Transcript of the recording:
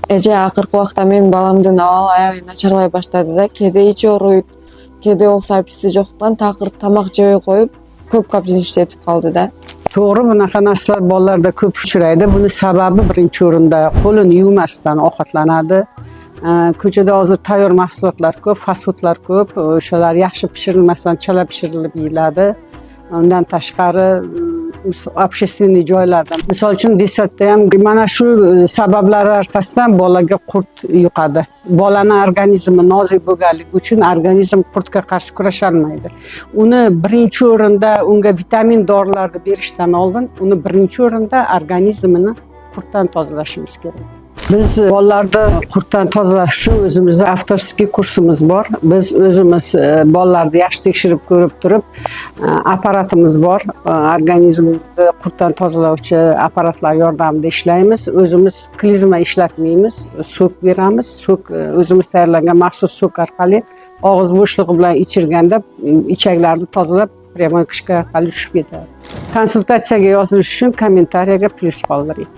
Эже акыркы убакта менин баламдын абал аягы начарлай баштады да. Кээде ичи ооруйт, кээде болсо аппетити жоктуктан такыр тамак жебей коюп, көп кабжиштетип калды да. To'g'ri, bunaqa narsalar bolalarda ko'p uchraydi. Buni sababi birinchi o'rinda qo'lini yuvmasdan ovqatlanadi. Ko'chada hozir tayyor mahsulotlar ko'p, fast foodlar ko'p. O'shalar yaxshi pishirilmasdan chala pishirilib yeyiladi. Undan tashqari общественный joylarda, misol uchun desatda ham mana shu sabablar orqasidan bolaga qurt yuqadi. Bolani organizmi nozik bo'lganligi uchun organizm qurtga qarshi kurasha olmaydi. Uni birinchi o'rinda unga vitamin dorilarni berishdan oldin uni birinchi o'rinda organizmini qurtdan tozalashimiz kerak. Biz bolalarni qurtdan tozalash uchun o'zimizda avtorskiy kursimiz bor. Biz o'zimiz bolalarni yaxshi tekshirib ko'rib turib, apparatimiz bor. Organizmni qurtdan tozalovchi apparatlar yordamida ishlaymiz. O'zimiz klizma ishlatmaymiz, sok beramiz. Sok o'zimiz tayyorlagan maxsus sok orqali og'iz bo'shlig'i bilan ichirganda ichaklarni tozalab, pryamoy qishka orqali tushib ketadi. Konsultatsiyaga yozilish uchun kommentariyaga plyus qoldiring.